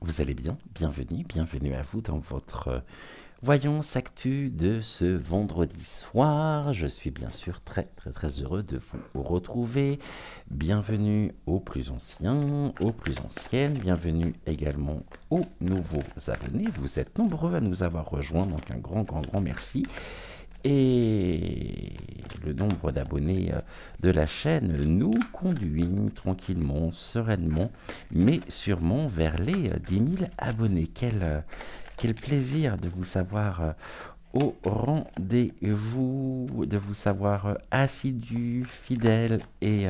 Vous allez bien? Bienvenue à vous dans votre voyance actu de ce vendredi soir. Je suis bien sûr très heureux de vous retrouver. Bienvenue aux plus anciens, aux plus anciennes. Bienvenue également aux nouveaux abonnés. Vous êtes nombreux à nous avoir rejoints, donc un grand merci. Et le nombre d'abonnés de la chaîne nous conduit tranquillement, sereinement, mais sûrement vers les 10 000 abonnés. Quel plaisir de vous savoir au rendez-vous, de vous savoir assidu, fidèle, et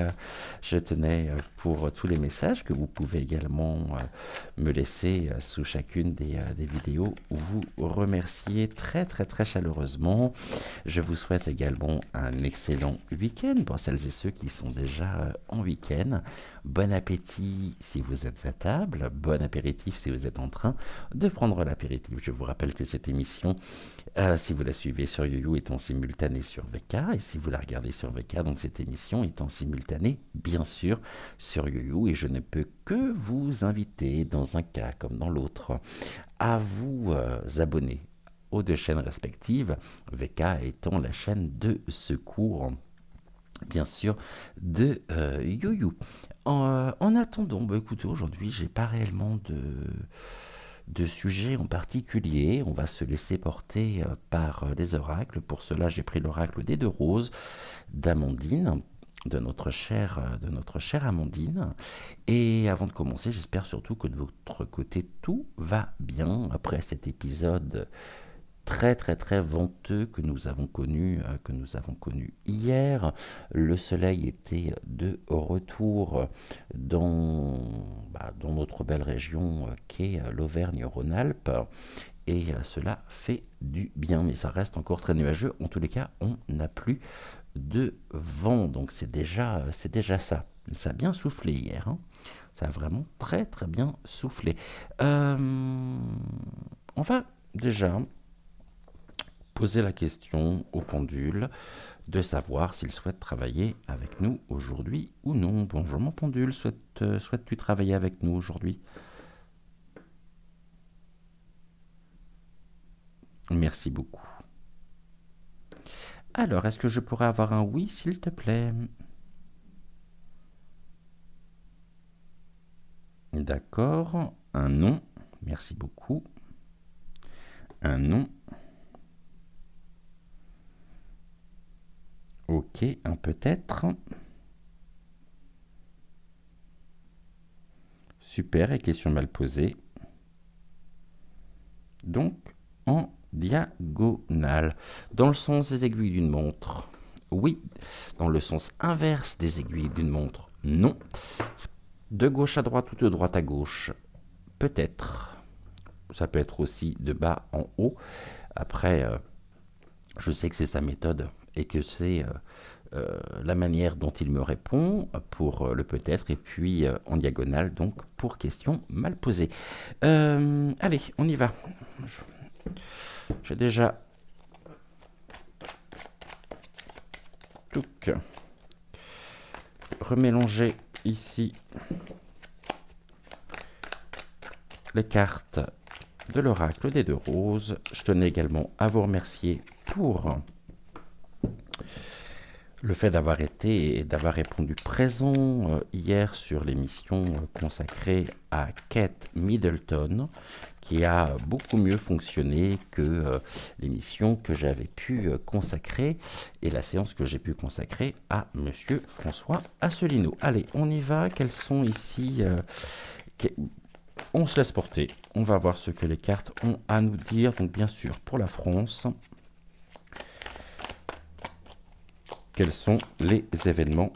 je tenais pour tous les messages que vous pouvez également me laisser sous chacune des vidéos, vous remercier très chaleureusement. Je vous souhaite également un excellent week-end pour celles et ceux qui sont déjà en week-end. Bon appétit si vous êtes à table, bon apéritif si vous êtes en train de prendre l'apéritif. Je vous rappelle que cette émission, si vous la suivez sur YouYou, est en simultané sur VK, et si vous la regardez sur VK, donc cette émission est en simultané, bien sûr, sur YouYou, et je ne peux que vous inviter, dans un cas comme dans l'autre, à vous abonner aux deux chaînes respectives, VK étant la chaîne de secours, bien sûr, de YouYou. En attendant, écoutez, aujourd'hui, j'ai pas réellement de sujet en particulier. On va se laisser porter par les oracles. Pour cela, j'ai pris l'oracle des deux roses d'Amandine, de notre chère Amandine. Et avant de commencer, j'espère surtout que de votre côté, tout va bien après cet épisode très venteux que nous avons connu hier. Le soleil était de retour dans notre belle région qu'est l'Auvergne-Rhône-Alpes, et cela fait du bien, mais ça reste encore très nuageux. En tous les cas, on n'a plus de vent, donc c'est déjà ça. Ça a bien soufflé hier, hein. Ça a vraiment très bien soufflé. On va déjà poser la question au pendule de savoir s'il souhaite travailler avec nous aujourd'hui ou non. Bonjour mon pendule, souhaites-tu travailler avec nous aujourd'hui? Merci beaucoup. Alors, est-ce que je pourrais avoir un oui, s'il te plaît? D'accord. Un non. Merci beaucoup. Un non. Ok, un peut-être. Super, et question mal posée. Donc, en diagonale. Dans le sens des aiguilles d'une montre, oui. Dans le sens inverse des aiguilles d'une montre, non. De gauche à droite ou de droite à gauche, peut-être. Ça peut être aussi de bas en haut. Après, je sais que c'est sa méthode et que c'est la manière dont il me répond pour le peut-être, et puis en diagonale, donc pour question mal posée. Allez, on y va. J'ai déjà tout remélangé ici les cartes de l'oracle des deux roses. Je tenais également à vous remercier pour le fait d'avoir été et d'avoir répondu présent hier sur l'émission consacrée à Kate Middleton, qui a beaucoup mieux fonctionné que l'émission que j'avais pu consacrer et la séance que j'ai pu consacrer à Monsieur François Asselineau. Allez, on y va. Quels sont ici... On se laisse porter. On va voir ce que les cartes ont à nous dire. Donc bien sûr, pour la France, quels sont les événements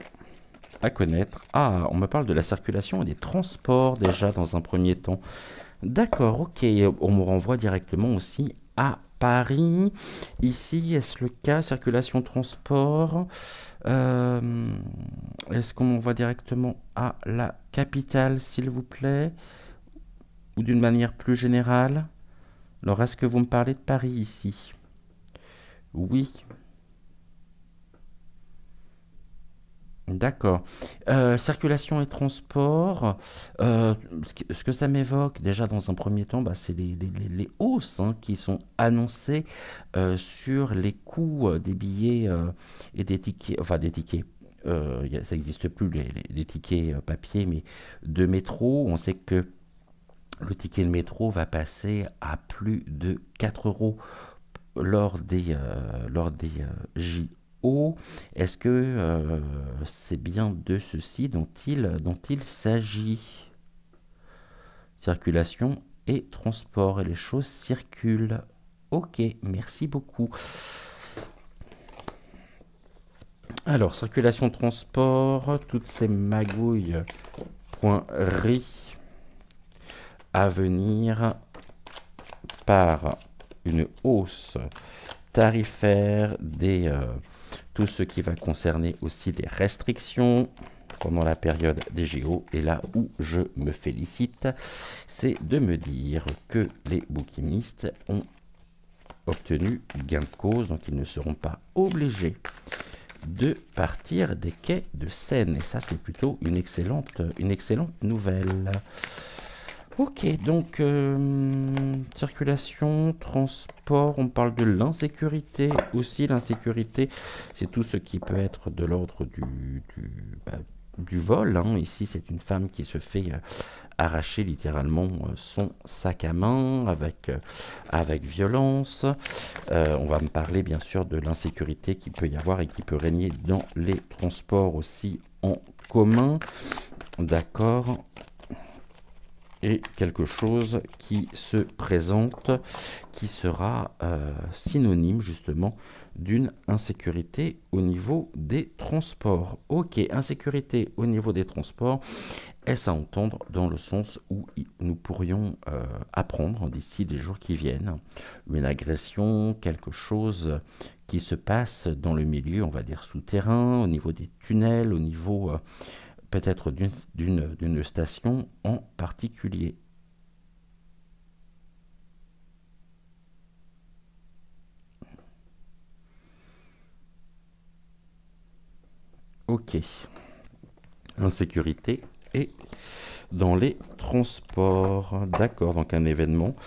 à connaître? Ah, on me parle de la circulation et des transports déjà dans un premier temps. D'accord, ok. On me renvoie directement aussi à Paris. Ici, est-ce le cas? Circulation, transport. Est-ce qu'on m'envoie directement à la capitale, s'il vous plaît? Ou d'une manière plus générale? Alors, est-ce que vous me parlez de Paris ici? Oui. D'accord. Circulation et transport, ce que ça m'évoque déjà dans un premier temps, bah, c'est les hausses hein, qui sont annoncées sur les coûts des billets et des tickets, enfin des tickets. Ça n'existe plus les tickets papier, mais de métro. On sait que le ticket de métro va passer à plus de 4 euros lors des JO. Est-ce que c'est bien de ceci dont il s'agit? Circulation et transport, et les choses circulent. Ok, merci beaucoup. Alors, circulation, transport, toutes ces magouilles, point ri, à venir par une hausse tarifaire tout ce qui va concerner aussi les restrictions pendant la période des JO. Et là où je me félicite, c'est de me dire que les bouquinistes ont obtenu gain de cause, donc ils ne seront pas obligés de partir des quais de Seine. Et ça, c'est plutôt une excellente nouvelle. Ok, donc circulation, transport, on parle de l'insécurité aussi. L'insécurité, c'est tout ce qui peut être de l'ordre du vol. Hein. Ici, c'est une femme qui se fait arracher littéralement son sac à main avec violence. On va me parler bien sûr de l'insécurité qui peut y avoir et qui peut régner dans les transports aussi en commun. D'accord. Et quelque chose qui se présente, qui sera synonyme justement d'une insécurité au niveau des transports. Ok, insécurité au niveau des transports, est-ce à entendre dans le sens où nous pourrions apprendre d'ici les jours qui viennent une agression, quelque chose qui se passe dans le milieu, on va dire souterrain, au niveau des tunnels, au niveau peut-être d'une station en particulier. Ok. Insécurité et dans les transports. D'accord, donc un événement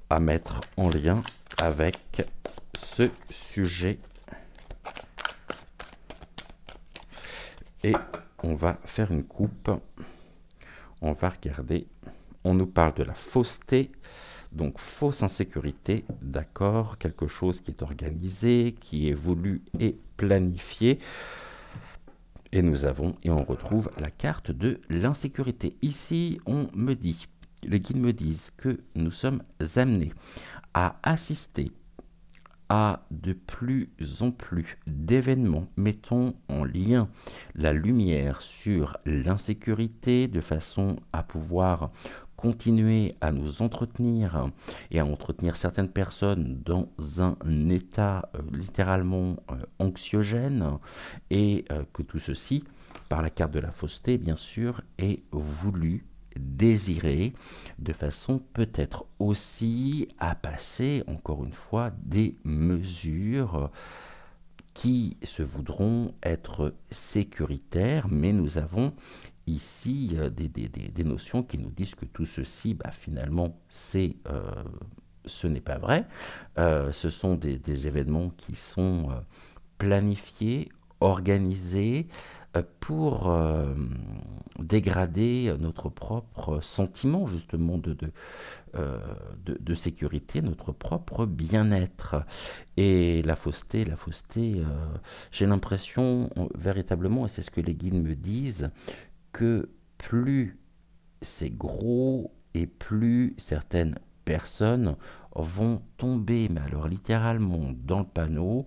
à mettre en lien avec ce sujet. Et on va faire une coupe. On va regarder. On nous parle de la fausseté. Donc fausse insécurité, d'accord, quelque chose qui est organisé, qui est voulu et planifié. Et nous avons, et on retrouve la carte de l'insécurité. Ici, on me dit, les guides me disent que nous sommes amenés à assister à de plus en plus d'événements mettant en lien la lumière sur l'insécurité de façon à pouvoir continuer à nous entretenir et à entretenir certaines personnes dans un état littéralement anxiogène et que tout ceci, par la carte de la fausseté bien sûr, est voulu, désiré, de façon peut-être aussi à passer, encore une fois, des mesures qui se voudront être sécuritaires, mais nous avons ici des notions qui nous disent que tout ceci, bah, finalement, ce n'est pas vrai. Ce sont des événements qui sont planifiés, organisés, pour dégrader notre propre sentiment justement de sécurité, notre propre bien-être. Et la fausseté, j'ai l'impression véritablement, et c'est ce que les guides me disent, que plus c'est gros et plus certaines personnes vont tomber, mais alors littéralement dans le panneau,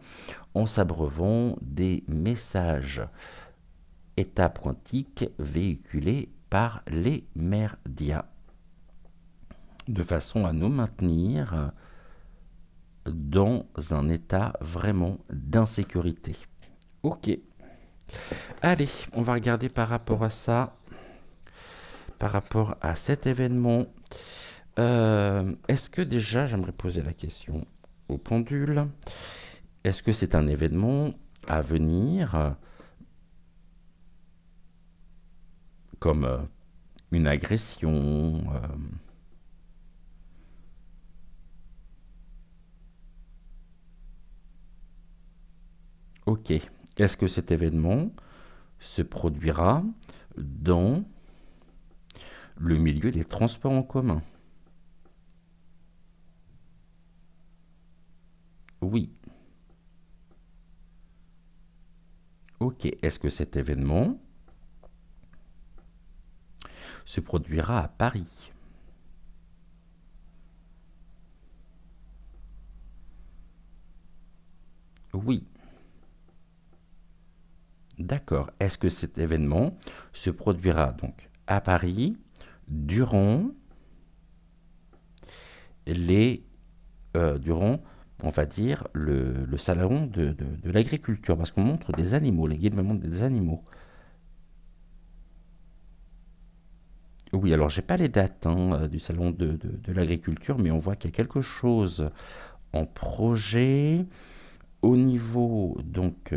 en s'abreuvant des messages état quantique véhiculés par les merdias, de façon à nous maintenir dans un état vraiment d'insécurité. Ok. Allez, on va regarder par rapport à ça, par rapport à cet événement. Est-ce que déjà, j'aimerais poser la question au pendule, est-ce que c'est un événement à venir comme une agression. Ok. Est-ce que cet événement se produira dans le milieu des transports en commun? Oui. Ok. Est-ce que cet événement se produira à Paris? Oui. D'accord. Est-ce que cet événement se produira donc à Paris durant durant, on va dire, le salon de l'agriculture? Parce qu'on montre des animaux, les guides me montrent des animaux. Oui, alors j'ai pas les dates du salon de l'agriculture, mais on voit qu'il y a quelque chose en projet. Au niveau, donc,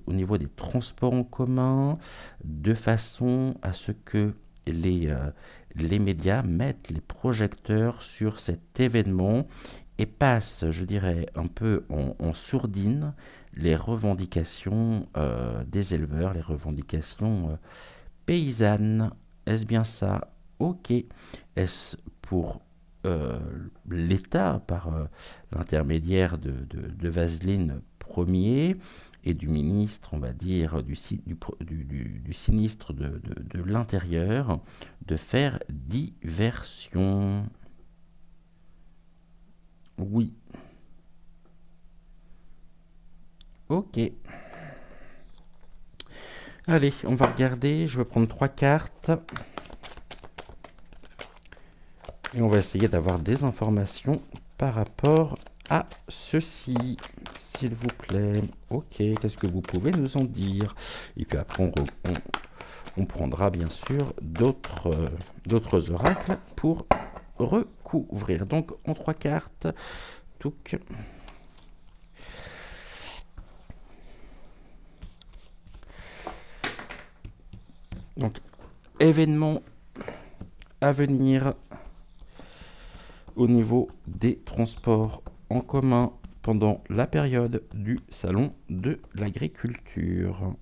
au niveau des transports en commun, de façon à ce que les médias mettent les projecteurs sur cet événement et passent, je dirais, un peu en sourdine les revendications des éleveurs, les revendications paysannes. Est-ce bien ça? Ok. Est-ce pour l'État, par l'intermédiaire de Vaseline Ier et du ministre, on va dire, du sinistre de l'Intérieur, de faire diversion? Oui. Ok. Allez, on va regarder. Je vais prendre 3 cartes. Et on va essayer d'avoir des informations par rapport à ceci, s'il vous plaît. Ok, qu'est-ce que vous pouvez nous en dire? Et puis après, on prendra bien sûr d'autres oracles pour recouvrir. Donc, en 3 cartes, touc. Donc, événement à venir au niveau des transports en commun pendant la période du salon de l'agriculture.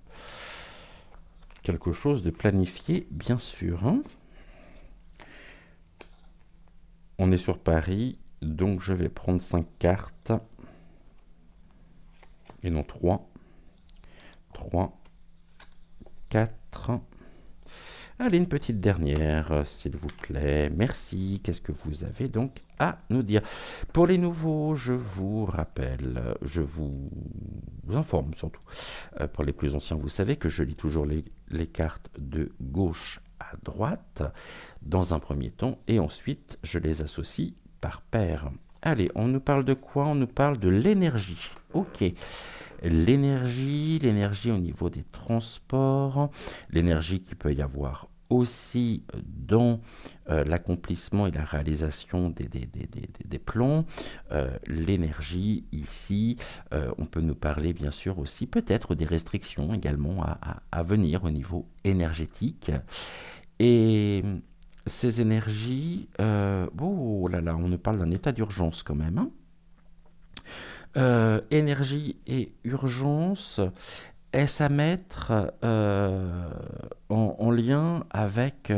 Quelque chose de planifié, bien sûr. On est sur Paris, donc je vais prendre 5 cartes. Et non 3. 3, 4. Allez, une petite dernière, s'il vous plaît. Merci. Qu'est-ce que vous avez donc à nous dire? Pour les nouveaux, je vous rappelle, je vous informe surtout. Pour les plus anciens, vous savez que je lis toujours les cartes de gauche à droite, dans un premier temps, et ensuite, je les associe par paire. Allez, on nous parle de quoi? On nous parle de l'énergie. Ok. L'énergie au niveau des transports, l'énergie qui peut y avoir aussi dans l'accomplissement et la réalisation des plans. L'énergie ici, on peut nous parler bien sûr aussi peut-être des restrictions également à venir au niveau énergétique. Et ces énergies, oh là là, on nous parle d'un état d'urgence quand même, hein. Énergie et urgence, est-ce à mettre en lien avec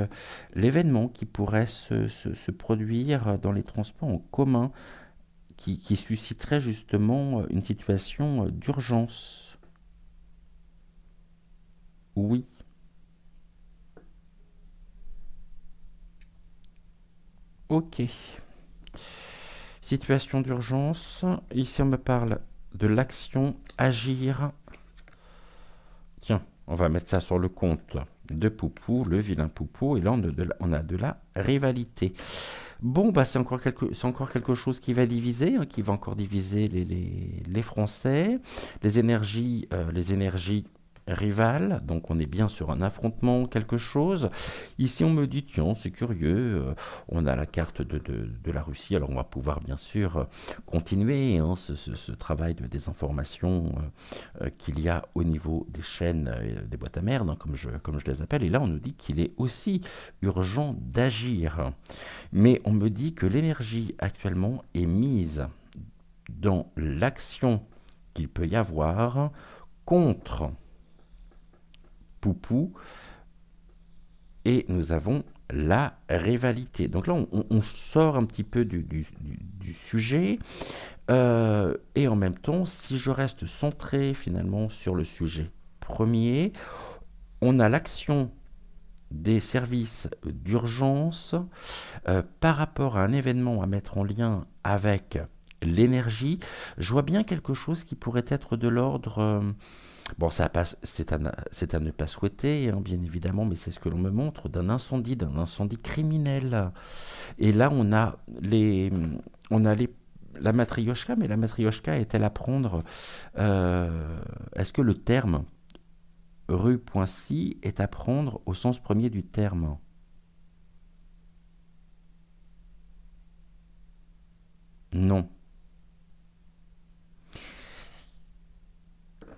l'événement qui pourrait se produire dans les transports en commun, qui susciterait justement une situation d'urgence? Oui. Ok. Situation d'urgence. Ici, on me parle de l'action agir. Tiens, on va mettre ça sur le compte de Poupou, le vilain Poupou. Et là, on a de la rivalité. Bon, bah, c'est encore quelque chose qui va diviser, hein, qui va encore diviser les Français. Les énergies rival, donc on est bien sur un affrontement, quelque chose. Ici, on me dit, tiens, c'est curieux, on a la carte de la Russie, alors on va pouvoir bien sûr continuer hein, ce travail de désinformation qu'il y a au niveau des chaînes, des boîtes à merde, hein, comme je les appelle, et là on nous dit qu'il est aussi urgent d'agir. Mais on me dit que l'énergie actuellement est mise dans l'action qu'il peut y avoir contre Poupou, et nous avons la rivalité. Donc là, on sort un petit peu du sujet, et en même temps, si je reste centré finalement sur le sujet premier, on a l'action des services d'urgence par rapport à un événement à mettre en lien avec l'énergie. Je vois bien quelque chose qui pourrait être de l'ordre... bon, c'est à ne pas souhaiter, hein, bien évidemment, mais c'est ce que l'on me montre, d'un incendie criminel. Et là, la matrioshka, mais la matrioshka est-elle à prendre est-ce que le terme rue.si est à prendre au sens premier du terme? Non.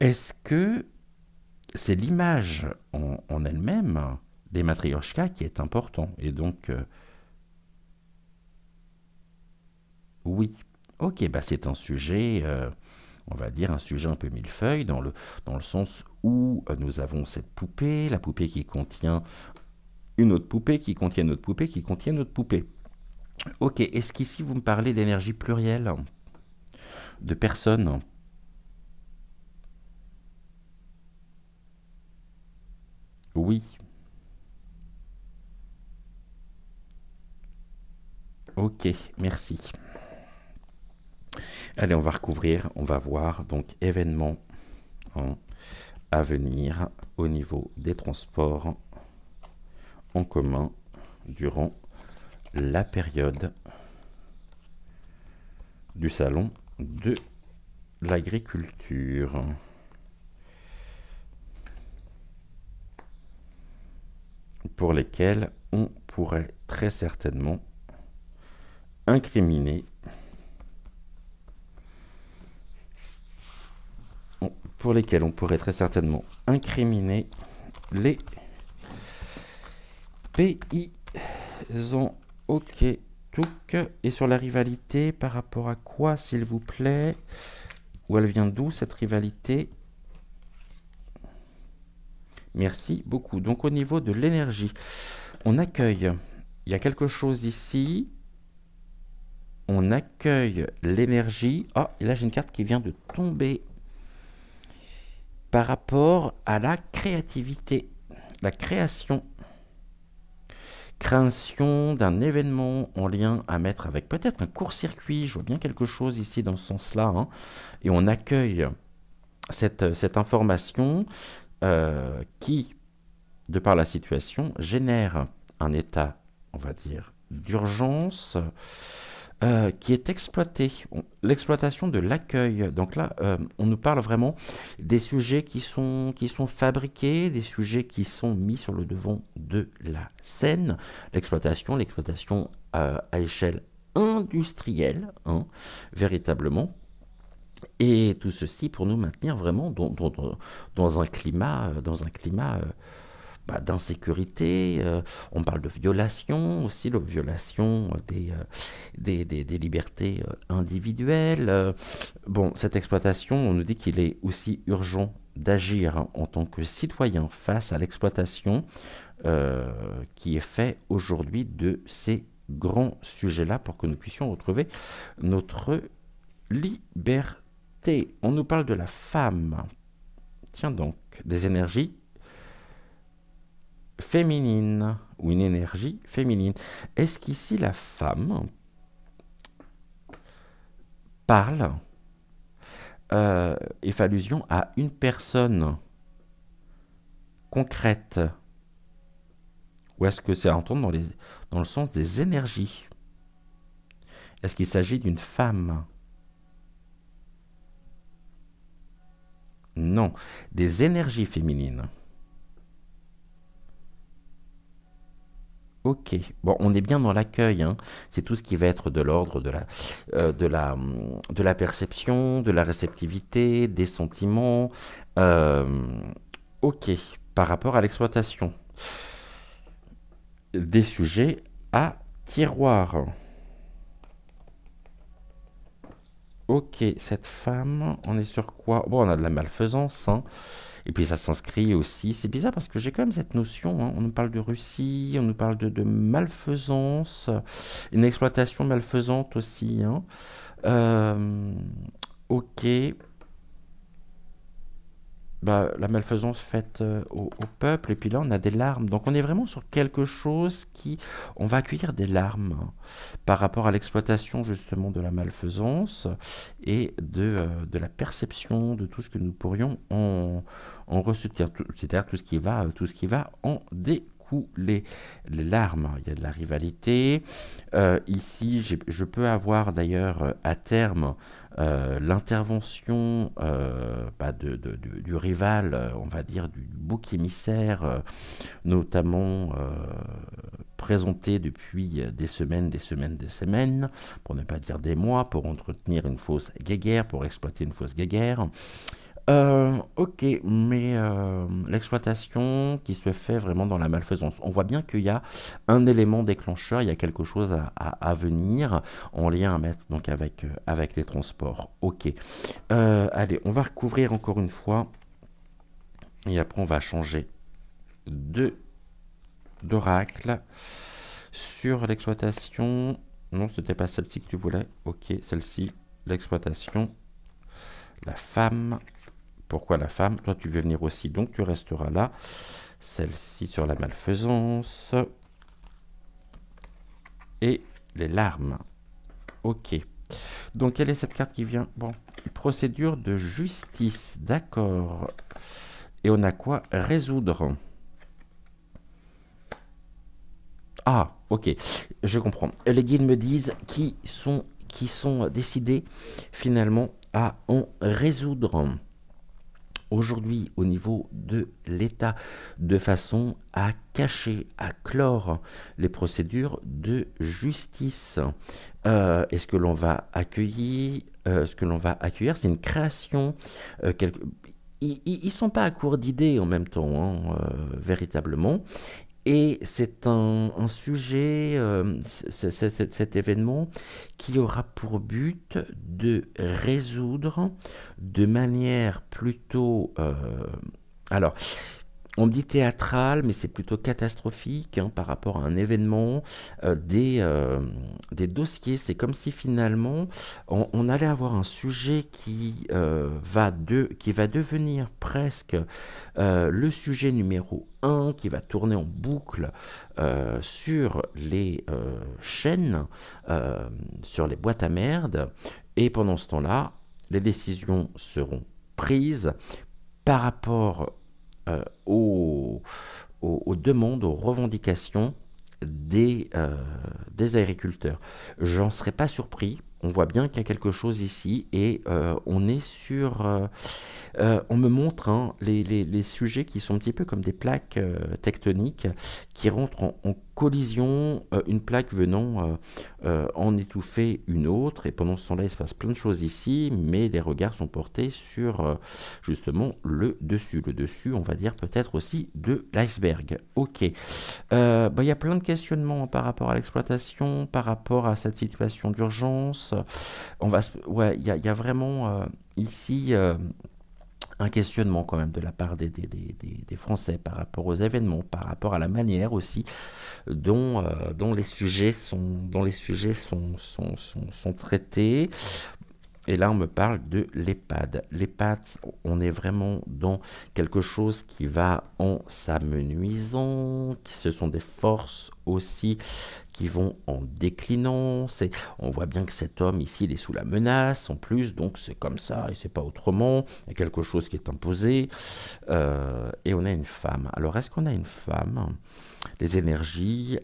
Est-ce que c'est l'image en elle-même des matrioshkas qui est important? Et donc, oui. Ok, bah c'est un sujet, on va dire un sujet un peu millefeuille, dans le sens où nous avons cette poupée, la poupée qui contient une autre poupée, qui contient une autre poupée, qui contient une autre poupée. Ok, est-ce qu'ici vous me parlez d'énergie plurielle? De personnes? Oui. Ok, merci. Allez, on va recouvrir, on va voir donc événements hein, à venir au niveau des transports en commun durant la période du salon de l'agriculture. Pour lesquels on pourrait très certainement incriminer les paysans. Ok, touc. Et sur la rivalité, par rapport à quoi, s'il vous plaît? Où elle vient d'où, cette rivalité? Merci beaucoup. Donc au niveau de l'énergie, on accueille, il y a quelque chose ici, on accueille l'énergie. Oh, et là j'ai une carte qui vient de tomber par rapport à la créativité, la création d'un événement en lien à mettre avec peut-être un court-circuit. Je vois bien quelque chose ici dans ce sens-là, hein. Et on accueille cette information qui, de par la situation, génère un état, on va dire, d'urgence qui est exploité. L'exploitation de l'accueil. Donc là, on nous parle vraiment des sujets qui sont fabriqués, des sujets qui sont mis sur le devant de la scène. L'exploitation à échelle industrielle, hein, véritablement. Et tout ceci pour nous maintenir vraiment dans un climat, d'insécurité. On parle de violation aussi, de violation des libertés individuelles. Bon, cette exploitation, on nous dit qu'il est aussi urgent d'agir hein, en tant que citoyen face à l'exploitation qui est faite aujourd'hui de ces grands sujets-là pour que nous puissions retrouver notre liberté. On nous parle de la femme. Tiens donc, des énergies féminines ou une énergie féminine. Est-ce qu'ici la femme parle et fait allusion à une personne concrète? Ou est-ce que c'est à entendre dans le sens des énergies? Est-ce qu'il s'agit d'une femme? Non, des énergies féminines. Ok, bon, on est bien dans l'accueil, hein. C'est tout ce qui va être de l'ordre de la perception, de la réceptivité, des sentiments. Euh, ok, par rapport à l'exploitation. Des sujets à tiroir. Ok, cette femme, on est sur quoi? Bon, on a de la malfaisance, hein. Et puis ça s'inscrit aussi. C'est bizarre parce que j'ai quand même cette notion, hein. On nous parle de Russie, on nous parle de malfaisance, une exploitation malfaisante aussi, hein. Euh, ok, bah, la malfaisance faite au peuple, et puis là on a des larmes. Donc on est vraiment sur quelque chose qui... On va accueillir des larmes, hein, par rapport à l'exploitation justement de la malfaisance et de la perception de tout ce que nous pourrions en ressortir, c'est-à-dire tout ce qui va en découler. Les larmes, il y a de la rivalité. Ici, je peux avoir d'ailleurs à terme l'intervention bah, du rival, on va dire du bouc émissaire, notamment présenté depuis des semaines, des semaines, des semaines, pour ne pas dire des mois, pour entretenir une fausse guéguerre, pour exploiter une fausse guéguerre. Ok, mais l'exploitation qui se fait vraiment dans la malfaisance. On voit bien qu'il y a un élément déclencheur, il y a quelque chose à venir en lien à mettre donc avec les transports. Ok. Allez, on va recouvrir encore une fois et après on va changer de d'oracle sur l'exploitation. Non, ce n'était pas celle-ci que tu voulais. Ok, celle-ci, l'exploitation. La femme. Pourquoi la femme? Toi, tu veux venir aussi, donc tu resteras là. Celle-ci sur la malfaisance. Et les larmes. Ok. Donc, quelle est cette carte qui vient? Bon, procédure de justice. D'accord. Et on a quoi? Résoudre. Ah, ok. Je comprends. Les guides me disent qui sont décidés finalement à en résoudre aujourd'hui au niveau de l'État, de façon à cacher, à clore les procédures de justice. Et ce que l'on va accueillir, c'est une création. Ils ne sont pas à court d'idées en même temps, hein, véritablement. Et c'est un sujet, cet événement, qui aura pour but de résoudre de manière plutôt... alors, on dit théâtral, mais c'est plutôt catastrophique, hein, par rapport à un événement, des dossiers. C'est comme si finalement on allait avoir un sujet qui va devenir presque le sujet numéro un, qui va tourner en boucle sur les chaînes, sur les boîtes à merde. Et pendant ce temps-là, les décisions seront prises par rapport aux demandes, aux revendications des agriculteurs. J'en serais pas surpris. On voit bien qu'il y a quelque chose ici et on est sur... on me montre, hein, les sujets qui sont un petit peu comme des plaques tectoniques qui rentrent en collision, une plaque venant en étouffer une autre. Et pendant ce temps-là, il se passe plein de choses ici, mais les regards sont portés sur justement le dessus. Le dessus, on va dire peut-être aussi de l'iceberg. Ok. Bah, y a plein de questionnements par rapport à l'exploitation, par rapport à cette situation d'urgence. Ouais, il y a vraiment ici un questionnement quand même de la part des Français par rapport aux événements, par rapport à la manière aussi dont les sujets sont traités. Et là, on me parle de l'EHPAD. L'EHPAD, on est vraiment dans quelque chose qui va en s'amenuisant, ce sont des forces aussi qui vont en déclinant. On voit bien que cet homme ici, il est sous la menace en plus, donc c'est comme ça et c'est pas autrement. Il y a quelque chose qui est imposé. Et on a une femme. Alors, est-ce qu'on a une femme? Les énergies,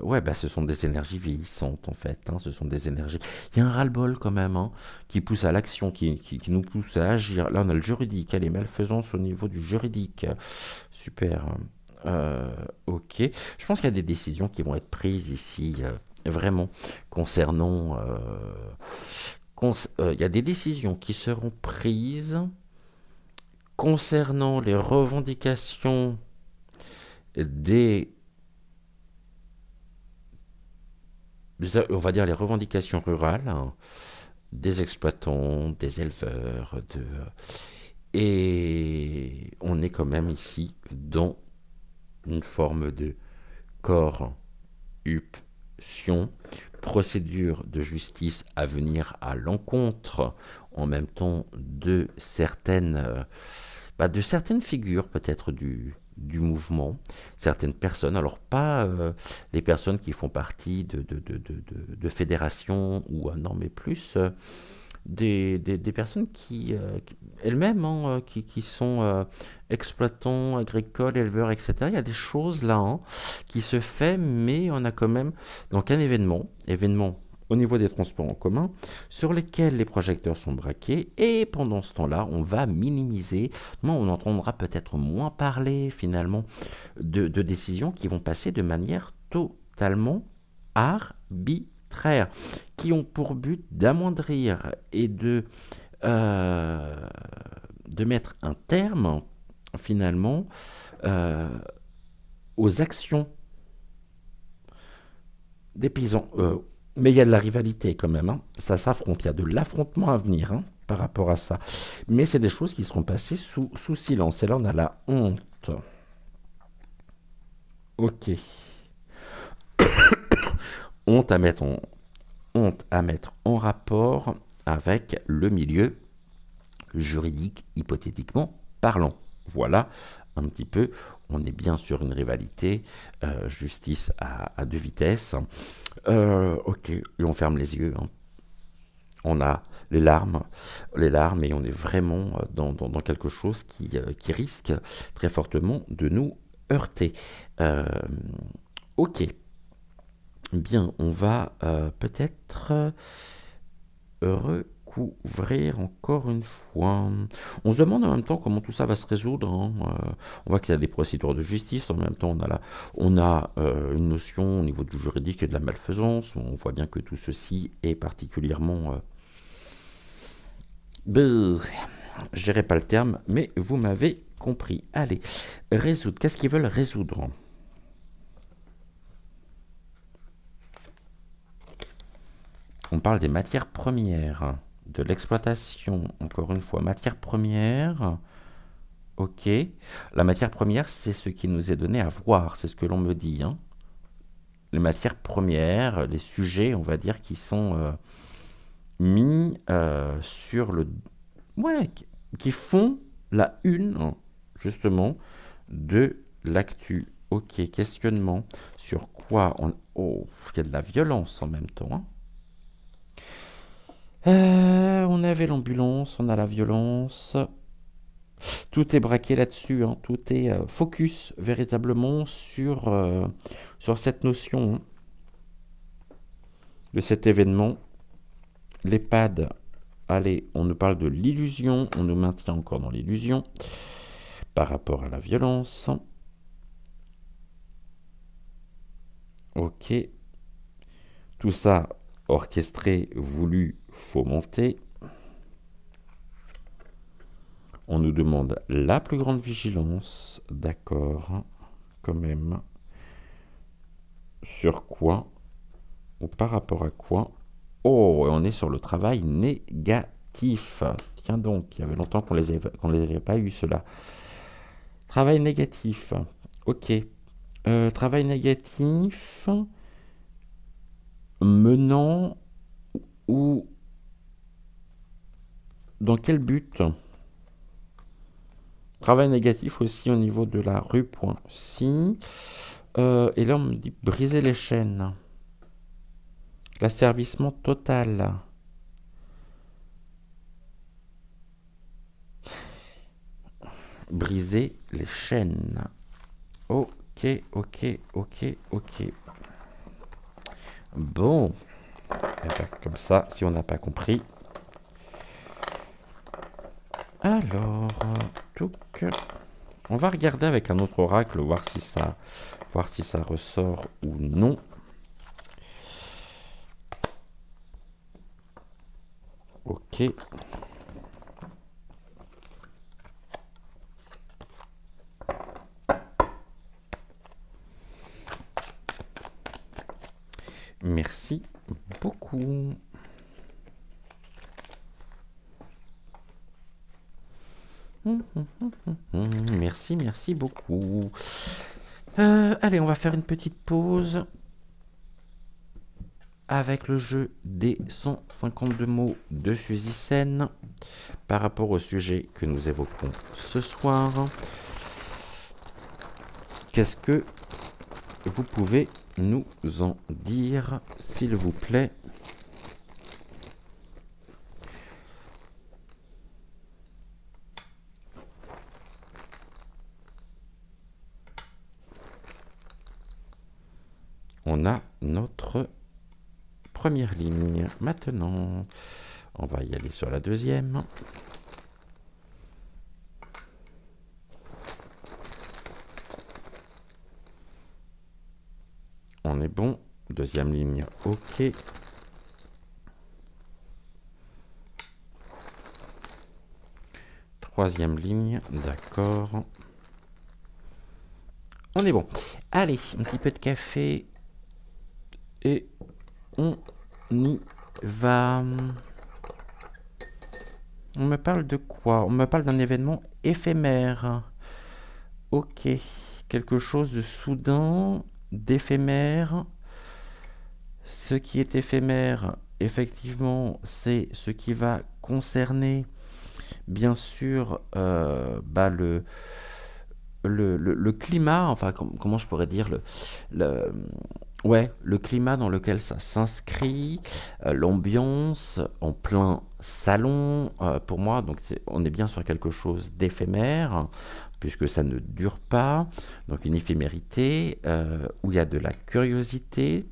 ouais, bah, ce sont des énergies vieillissantes en fait. Hein, ce sont des énergies. Il y a un ras-le-bol quand même, hein, qui pousse à l'action, qui nous pousse à agir. Là, on a le juridique, les malfaisances au niveau du juridique. Super. Ok. Je pense qu'il y a des décisions qui vont être prises ici, vraiment, concernant. Il y a des décisions qui seront prises concernant les revendications des, on va dire les revendications rurales, hein, des exploitants, des éleveurs, et on est quand même ici dans une forme de corruption, procédure de justice à venir à l'encontre en même temps de certaines figures peut-être du mouvement, certaines personnes, alors pas les personnes qui font partie de fédérations, ou non, mais plus des personnes qui elles-mêmes, hein, qui sont exploitants agricoles, éleveurs, etc. Il y a des choses là, hein, qui se fait, mais on a quand même donc un événement au niveau des transports en commun, sur lesquels les projecteurs sont braqués, et pendant ce temps-là, on va minimiser, on entendra peut-être moins parler finalement de décisions qui vont passer de manière totalement arbitraire, qui ont pour but d'amoindrir et euh, de mettre un terme finalement aux actions des paysans. Mais il y a de la rivalité quand même, hein. Ça s'affronte, il y a de l'affrontement à venir, hein, par rapport à ça. Mais c'est des choses qui seront passées sous silence. Et là, on a la honte. Ok. Honte à mettre en rapport avec le milieu juridique, hypothétiquement parlant. Voilà un petit peu. On est bien sur une rivalité, justice à deux vitesses. Ok, et on ferme les yeux, hein. On a les larmes, et on est vraiment dans quelque chose qui risque très fortement de nous heurter. Ok, bien, on va peut-être recouvrir encore une fois. On se demande en même temps comment tout ça va se résoudre, hein. On voit qu'il y a des procédures de justice, en même temps on a une notion au niveau du juridique et de la malfaisance. On voit bien que tout ceci est particulièrement... je dirais pas le terme, mais vous m'avez compris. Allez, résoudre. Qu'est-ce qu'ils veulent résoudre? On parle des matières premières, de l'exploitation, encore une fois, matières premières. Ok. La matière première, c'est ce qui nous est donné à voir, c'est ce que l'on me dit, hein. Les matières premières, les sujets, on va dire, qui sont mis sur le... Ouais, qui font la une, justement, de l'actu. Ok, questionnement sur quoi on... Oh, il y a de la violence en même temps, hein. On avait l'ambulance, on a la violence. Tout est braqué là-dessus, hein. Tout est focus véritablement sur cette notion, hein, de cet événement. L'EHPAD, allez, on nous parle de l'illusion, on nous maintient encore dans l'illusion par rapport à la violence. Ok. Tout ça orchestré, voulu, fomenté. On nous demande la plus grande vigilance, d'accord, quand même. Sur quoi? Ou par rapport à quoi? Oh, on est sur le travail négatif. Tiens donc, il y avait longtemps qu'on les avait pas eu, cela. Travail négatif. Ok. Travail négatif menant ou dans quel but? Travail négatif aussi au niveau de la rue. Si Et là, on me dit briser les chaînes. L'asservissement total. Briser les chaînes. Ok, ok, ok, ok. Bon. Et ben, comme ça, si on n'a pas compris. Alors, on va regarder avec un autre oracle, voir si ça ressort ou non. Ok. Merci beaucoup. Merci, merci beaucoup. Allez, on va faire une petite pause avec le jeu des 152 mots de Suzy Sen par rapport au sujet que nous évoquons ce soir. Qu'est-ce que vous pouvez nous en dire, s'il vous plaît? On a notre première ligne. Maintenant, on va y aller sur la deuxième. On est bon. Deuxième ligne, ok. Troisième ligne, d'accord. On est bon. Allez, un petit peu de café. Et on y va. On me parle de quoi? On me parle d'un événement éphémère. Ok. Quelque chose de soudain, d'éphémère. Ce qui est éphémère, effectivement, c'est ce qui va concerner, bien sûr, le climat, enfin, comment je pourrais dire, le climat dans lequel ça s'inscrit, l'ambiance en plein salon, pour moi, donc on est bien sur quelque chose d'éphémère, puisque ça ne dure pas, donc une éphémérité, où il y a de la curiosité,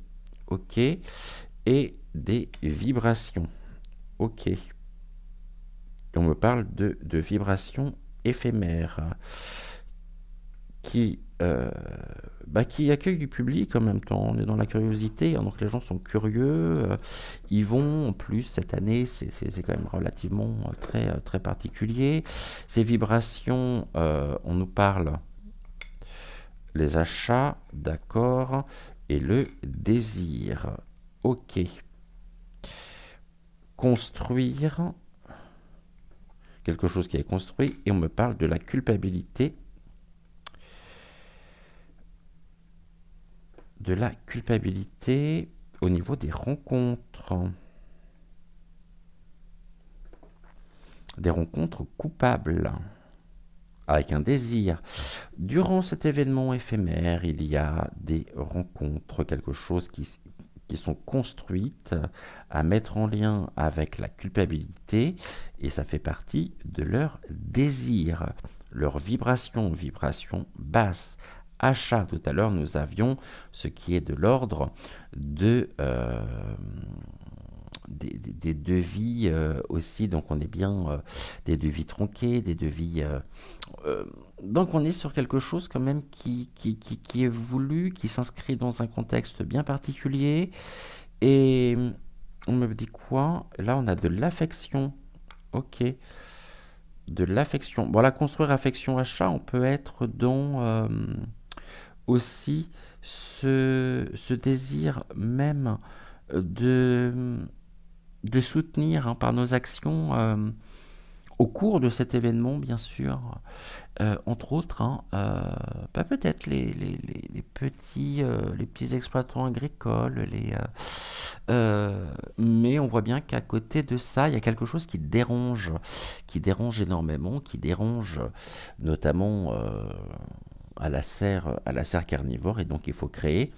ok, et des vibrations, ok. On me parle de vibrations éphémères qui accueillent du public en même temps. On est dans la curiosité, hein, donc les gens sont curieux, ils vont, en plus cette année c'est quand même relativement très particulier. Ces vibrations, on nous parle les achats, d'accord, et le désir, ok. Construire, quelque chose qui est construit, et on me parle de la culpabilité. De la culpabilité au niveau des rencontres. Des rencontres coupables. Avec un désir. Durant cet événement éphémère, il y a des rencontres, quelque chose qui sont construites à mettre en lien avec la culpabilité, et ça fait partie de leur désir, leur vibration basse. Achat, tout à l'heure nous avions ce qui est de l'ordre de des devis aussi, donc on est bien des devis tronqués, des devis donc on est sur quelque chose quand même qui est voulu, qui s'inscrit dans un contexte bien particulier. Et on me dit quoi? Là on a de l'affection, ok, de l'affection. Bon, la construire affection achat, on peut être dans aussi ce désir même de soutenir, hein, par nos actions au cours de cet événement, bien sûr, entre autres, hein, peut-être les petits exploitants agricoles, mais on voit bien qu'à côté de ça, il y a quelque chose qui dérange énormément, qui dérange notamment à la serre carnivore, et donc il faut créer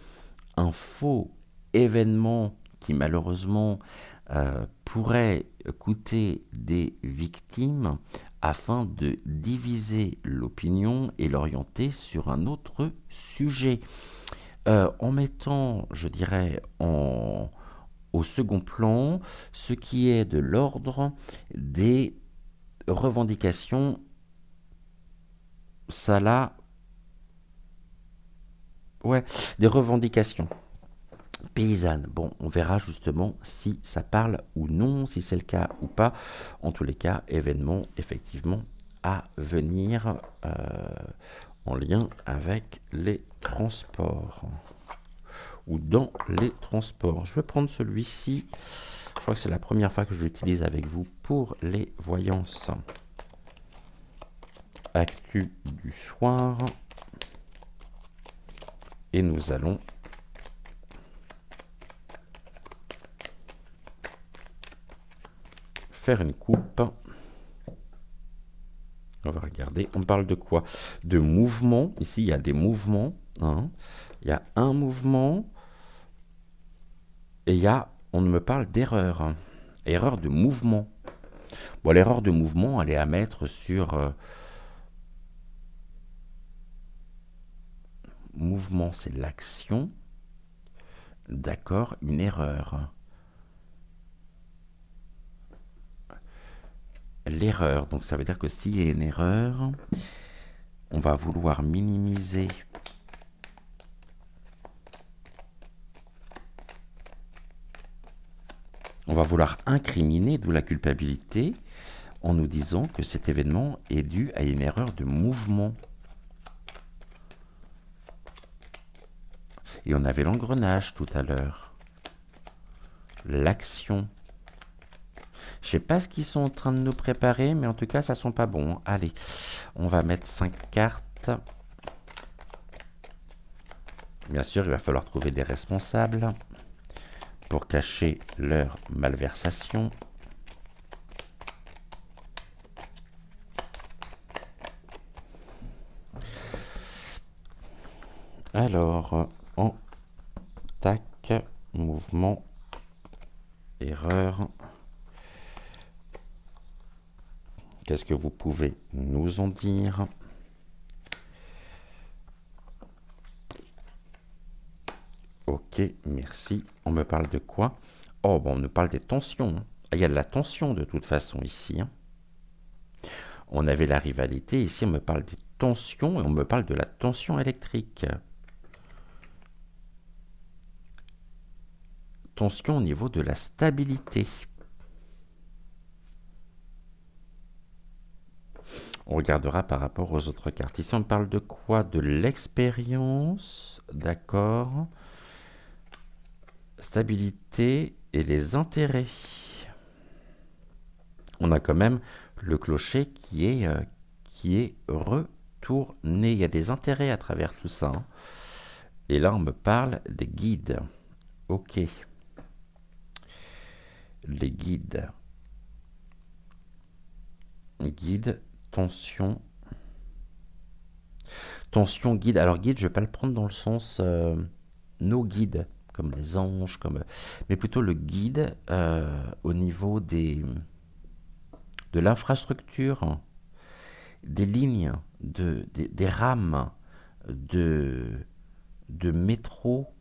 un faux événement qui malheureusement pourrait coûter des victimes afin de diviser l'opinion et l'orienter sur un autre sujet. En mettant, je dirais, au second plan ce qui est de l'ordre des revendications, ça là, ouais, des revendications paysannes. Bon, on verra justement si ça parle ou non, si c'est le cas ou pas. En tous les cas, événement effectivement à venir en lien avec les transports ou dans les transports. Je vais prendre celui-ci. Je crois que c'est la première fois que je l'utilise avec vous pour les voyances. Actu du soir. Et nous allons faire une coupe. On va regarder. On parle de quoi? De mouvement. Ici, il y a des mouvements. Hein. Il y a un mouvement. Et il y a, on me parle d'erreur. Erreur de mouvement. Bon, l'erreur de mouvement, elle est à mettre sur... mouvement, c'est l'action. D'accord, une erreur. L'erreur, donc ça veut dire que s'il y a une erreur, on va vouloir minimiser on va vouloir incriminer, d'où la culpabilité, en nous disant que cet événement est dû à une erreur de mouvement. Et on avait l'engrenage tout à l'heure. L'action. Je ne sais pas ce qu'ils sont en train de nous préparer, mais en tout cas, ça ne sent pas bon. Allez, on va mettre 5 cartes. Bien sûr, il va falloir trouver des responsables pour cacher leur malversation. Alors, en tac, mouvement, erreur. Qu'est-ce que vous pouvez nous en dire? Ok, merci. On me parle de quoi? Oh, bon, on me parle des tensions. Il y a de la tension de toute façon ici. Hein. On avait la rivalité. Ici, on me parle des tensions et on me parle de la tension électrique. Tension au niveau de la stabilité. On regardera par rapport aux autres cartes. Ici, on parle de quoi? De l'expérience, d'accord. Stabilité et les intérêts. On a quand même le clocher qui est retourné. Il y a des intérêts à travers tout ça. Hein. Et là, on me parle des guides. Ok. Les guides. Guide, tension. Tension, guide. Alors, guide, je ne vais pas le prendre dans le sens nos guides, comme les anges, mais plutôt le guide au niveau de l'infrastructure, des lignes, des rames de métro,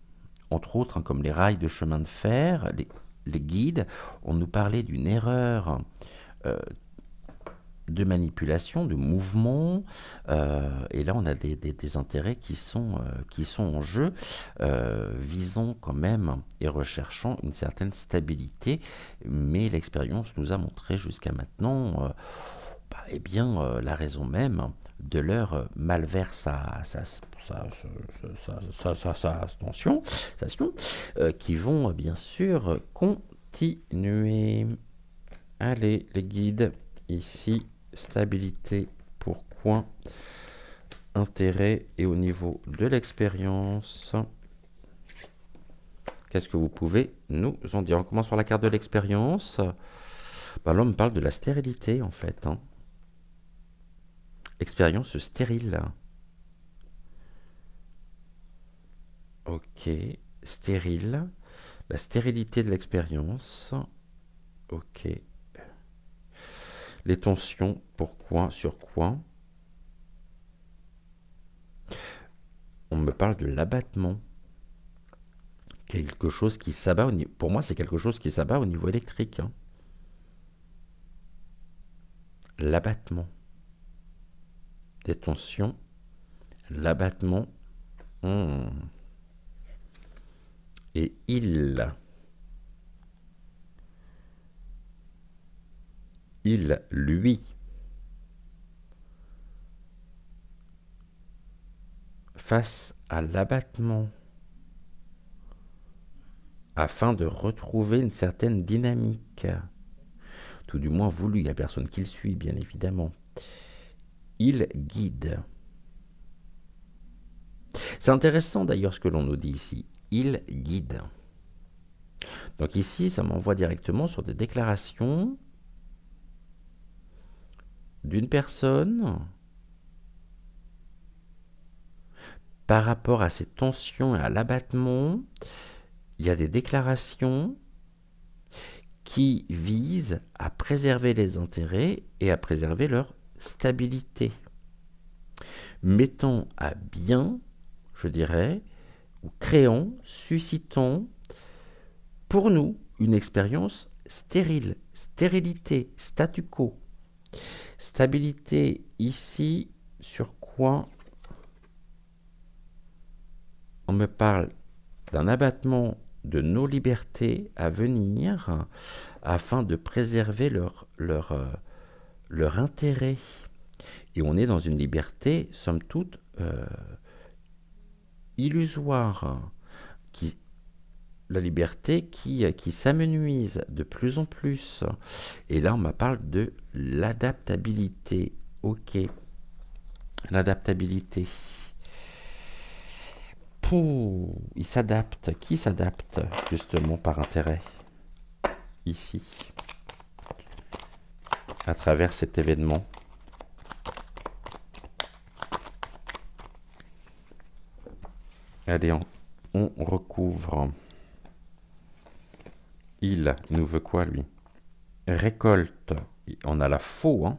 entre autres, hein, comme les rails de chemin de fer, les guides. On nous parlait d'une erreur de manipulation, de mouvement, et là on a des intérêts qui sont en jeu, visant quand même et recherchant une certaine stabilité, mais l'expérience nous a montré jusqu'à maintenant eh bien, la raison même de leur malversation, qui vont bien sûr continuer. Allez, les guides, ici, stabilité, pourquoi, intérêt, et au niveau de l'expérience, qu'est-ce que vous pouvez nous en dire? On commence par la carte de l'expérience. Ben, là, on me parle de la stérilité, en fait. Hein. Expérience stérile. Ok. Stérile. La stérilité de l'expérience. Ok. Les tensions, pourquoi, sur quoi? On me parle de l'abattement. Quelque chose qui s'abat, pour moi c'est quelque chose qui s'abat au niveau électrique. Hein. L'abattement. Des tensions. L'abattement. Et il, lui, face à l'abattement, afin de retrouver une certaine dynamique, tout du moins voulu, il n'y a personne qui le suit, bien évidemment. Il guide. C'est intéressant d'ailleurs ce que l'on nous dit ici. Il guide. Donc ici, ça m'envoie directement sur des déclarations d'une personne par rapport à ces tensions et à l'abattement. Il y a des déclarations qui visent à préserver les intérêts et à préserver leur stabilité. Mettant à bien, je dirais, ou créant, suscitant, pour nous, une expérience stérile, stérilité, statu quo. Stabilité ici, sur quoi on me parle d'un abattement de nos libertés à venir afin de préserver leur intérêt. Et on est dans une liberté, somme toute, illusoire. La liberté qui s'amenuise de plus en plus. Et là, on me parle de l'adaptabilité. Ok. L'adaptabilité. Il s'adapte. Qui s'adapte justement par intérêt? Ici. À travers cet événement. Allez, on recouvre. Il nous veut quoi, lui? Récolte. On a la faux. Hein.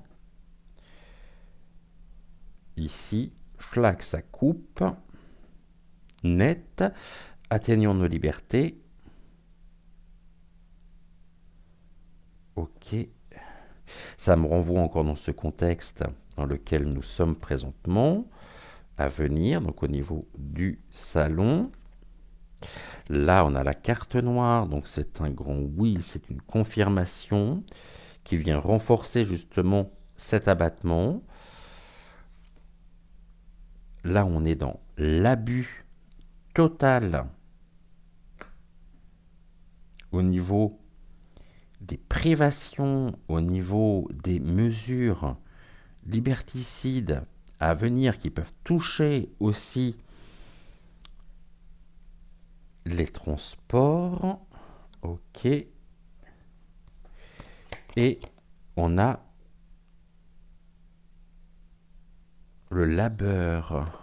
Ici, schlack, ça coupe. Net. Atteignons nos libertés. Ok. Ça me renvoie encore dans ce contexte dans lequel nous sommes présentement. À venir, donc au niveau du salon. Là, on a la carte noire, donc c'est un grand oui, c'est une confirmation qui vient renforcer justement cet abattement. Là, on est dans l'abus total au niveau des privations, au niveau des mesures liberticides à venir qui peuvent toucher aussi les transports. Ok. Et on a le labeur.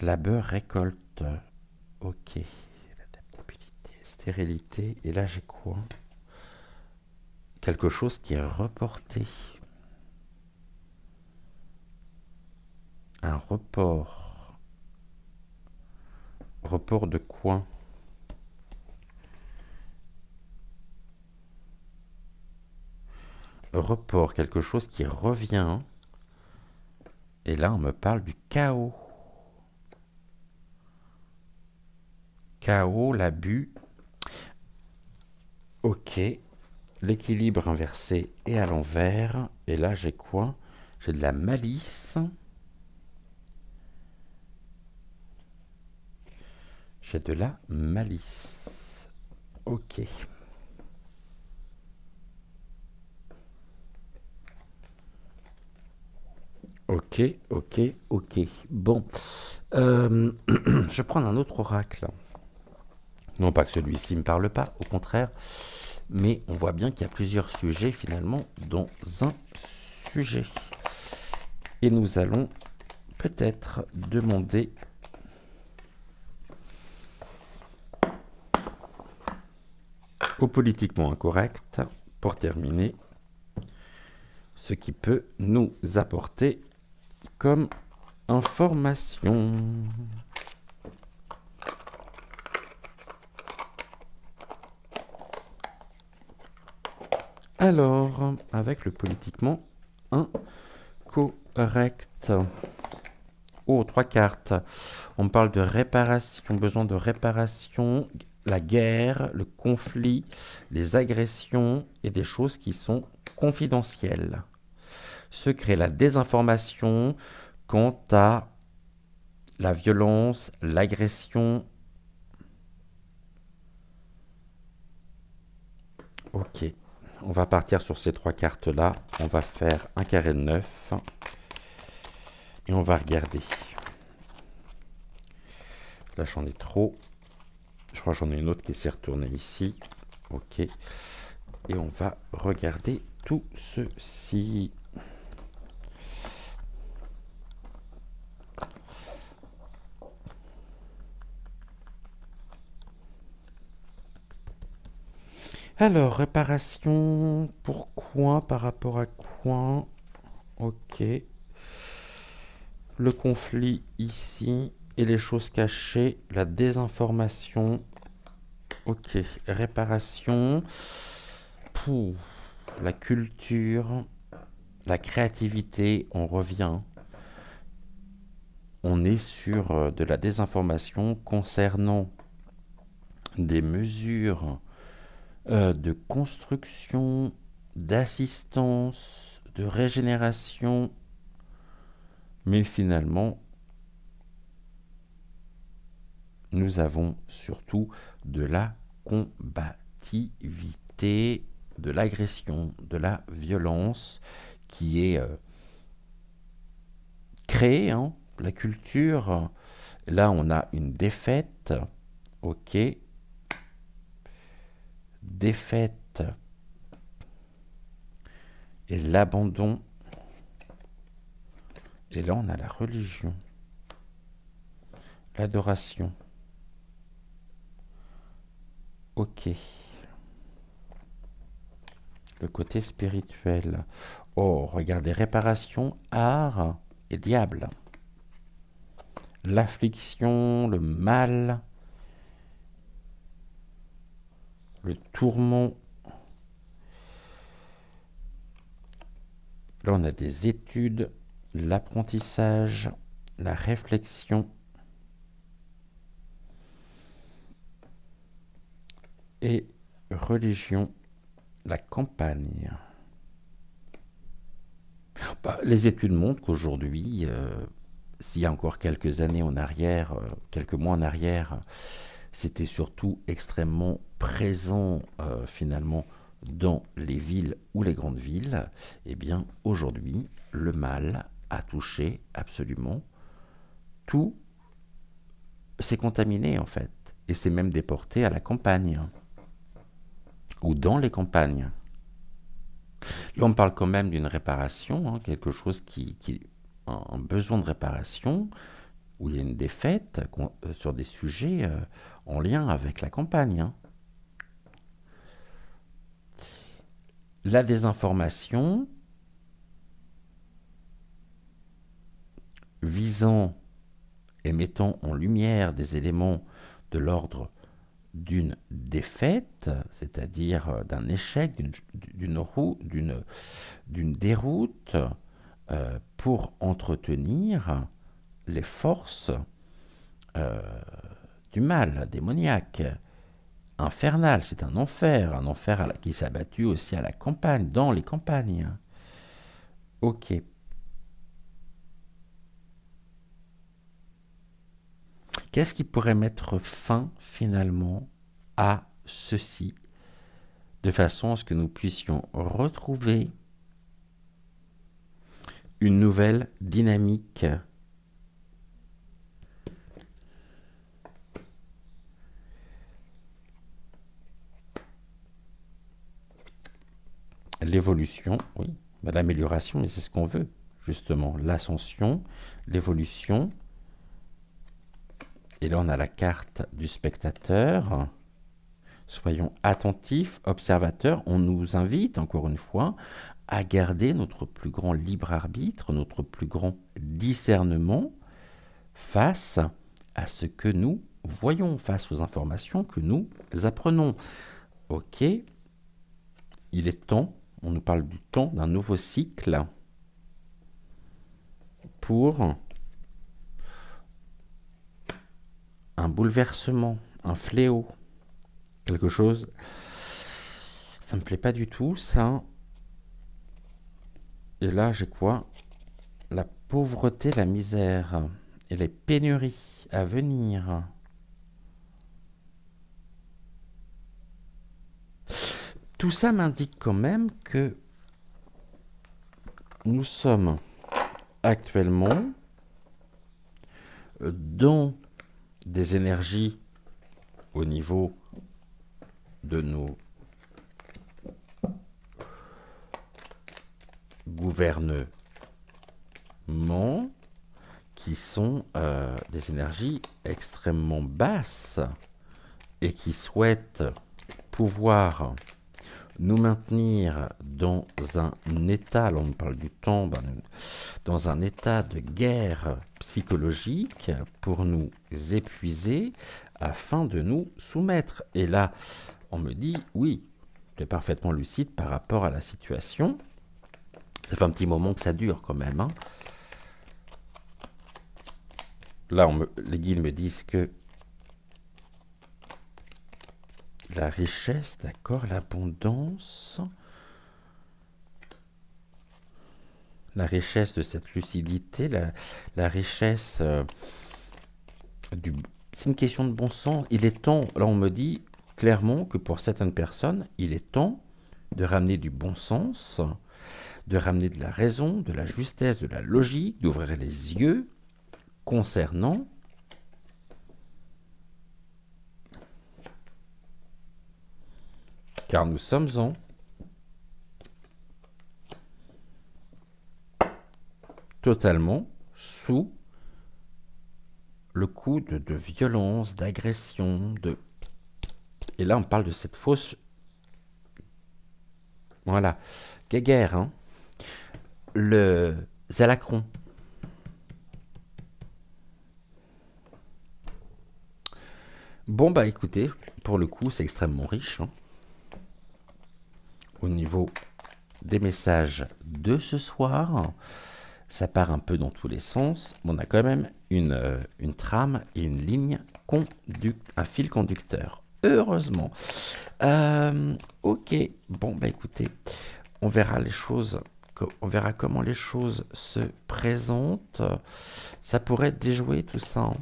Labeur récolte. Ok. L'adaptabilité, stérilité. Et là, j'ai quoi? Quelque chose qui est reporté. Un report. Report de quoi? Report, quelque chose qui revient. Et là, on me parle du chaos. Chaos, l'abus. Ok. L'équilibre inversé et à l'envers. Et là, j'ai quoi? J'ai de la malice. J'ai de la malice. Ok. Ok, ok, ok. Bon. Je vais prendre un autre oracle. Non pas que celui-ci ne me parle pas, au contraire. Mais on voit bien qu'il y a plusieurs sujets finalement dans un sujet. Et nous allons peut-être demander au politiquement incorrect, pour terminer, ce qui peut nous apporter comme information. Alors, avec le politiquement incorrect. Oh, 3 cartes. On parle de réparation, besoin de réparation, la guerre, le conflit, les agressions et des choses qui sont confidentielles. Secret, la désinformation quant à la violence, l'agression. Ok, on va partir sur ces 3 cartes-là. On va faire un carré de 9. Et on va regarder. Là, j'en ai trop. Je crois que j'en ai une autre qui s'est retournée ici. Ok. Et on va regarder tout ceci. Alors, réparation, pourquoi, par rapport à quoi? Ok. Le conflit ici et les choses cachées, la désinformation. Ok, réparation. Pouh. La culture, la créativité, on revient. On est sur de la désinformation concernant des mesures de construction, d'assistance, de régénération, mais finalement, nous avons surtout de la combativité, de l'agression, de la violence qui est créée, hein, la culture. Là, on a une défaite, ok, défaite et l'abandon. Et là, on a la religion, l'adoration. Ok. Le côté spirituel. Oh, regardez, réparation, art et diable. L'affliction, le mal, le tourment. Là, on a des études, l'apprentissage, la réflexion et religion, la campagne. Bah, les études montrent qu'aujourd'hui, s'il y a encore quelques années en arrière, quelques mois en arrière, c'était surtout extrêmement présent finalement dans les villes ou les grandes villes, eh bien aujourd'hui, le mal a touché absolument tout, c'est contaminé en fait, et c'est même déporté à la campagne, ou dans les campagnes. Là, on parle quand même d'une réparation, hein, quelque chose qui a un besoin de réparation, où il y a une défaite sur des sujets en lien avec la campagne. Hein. La désinformation visant et mettant en lumière des éléments de l'ordre d'une défaite, c'est-à-dire d'un échec, d'une déroute, pour entretenir les forces du mal démoniaque, infernal, c'est un enfer qui s'est abattu aussi à la campagne, dans les campagnes. Ok. Qu'est-ce qui pourrait mettre fin finalement à ceci, de façon à ce que nous puissions retrouver une nouvelle dynamique ? L'évolution, oui, l'amélioration, mais c'est ce qu'on veut, justement l'ascension, l'évolution. Et là, on a la carte du spectateur. Soyons attentifs, observateurs. On nous invite, encore une fois, à garder notre plus grand libre arbitre, notre plus grand discernement face à ce que nous voyons, face aux informations que nous apprenons. Ok, il est temps, on nous parle du temps d'un nouveau cycle pour un bouleversement, un fléau, quelque chose, ça me plaît pas du tout, ça. Et là, j'ai quoi? La pauvreté, la misère et les pénuries à venir. Tout ça m'indique quand même que nous sommes actuellement dans des énergies au niveau de nos gouvernements qui sont des énergies extrêmement basses et qui souhaitent pouvoir nous maintenir dans un état, là on parle du temps, dans un état de guerre psychologique pour nous épuiser afin de nous soumettre. Et là, on me dit, oui, tu es parfaitement lucide par rapport à la situation. Ça fait un petit moment que ça dure quand même. Hein. Là, les guides me disent que la richesse, d'accord, l'abondance, la richesse de cette lucidité, la richesse du... C'est une question de bon sens. Il est temps, là on me dit clairement que pour certaines personnes, il est temps de ramener du bon sens, de ramener de la raison, de la justesse, de la logique, d'ouvrir les yeux concernant car nous sommes en totalement sous le coup de violence, d'agression, et là on parle de cette fausse voilà, guerre, hein. Le Zalacron. Bon bah écoutez, pour le coup c'est extrêmement riche, hein. Au niveau des messages de ce soir, ça part un peu dans tous les sens, mais on a quand même une trame et une ligne un fil conducteur. Heureusement. Ok, bon bah écoutez, on verra les choses, on verra comment les choses se présentent. Ça pourrait être déjoué tout ça. Hein.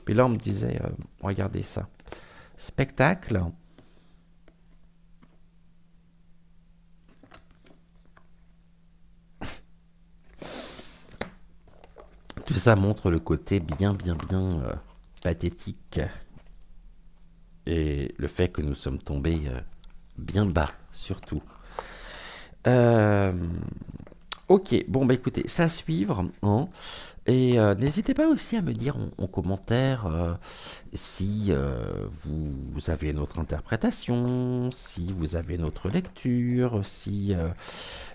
Puis là on me disait, regardez ça, spectacle. Tout ça montre le côté bien pathétique et le fait que nous sommes tombés bien bas, surtout. Ok, bon bah écoutez, ça à suivre, hein. Et n'hésitez pas aussi à me dire en commentaire si vous avez une autre interprétation, si vous avez une autre lecture, si...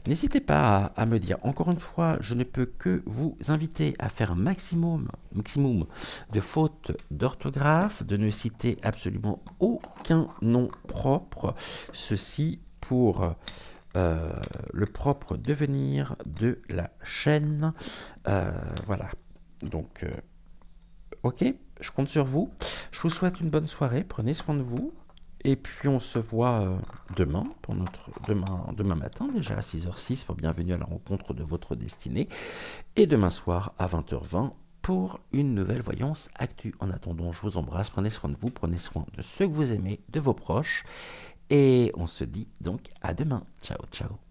N'hésitez pas à me dire. Encore une fois, je ne peux que vous inviter à faire un maximum de fautes d'orthographe, de ne citer absolument aucun nom propre. Ceci pour... le propre devenir de la chaîne. Voilà. Donc, ok, je compte sur vous. Je vous souhaite une bonne soirée. Prenez soin de vous. Et puis, on se voit demain, pour demain matin, déjà à 6h06, pour Bienvenue à la rencontre de votre destinée. Et demain soir à 20h20 pour une nouvelle voyance actu. En attendant, je vous embrasse. Prenez soin de vous. Prenez soin de ceux que vous aimez, de vos proches. Et on se dit donc à demain. Ciao, ciao.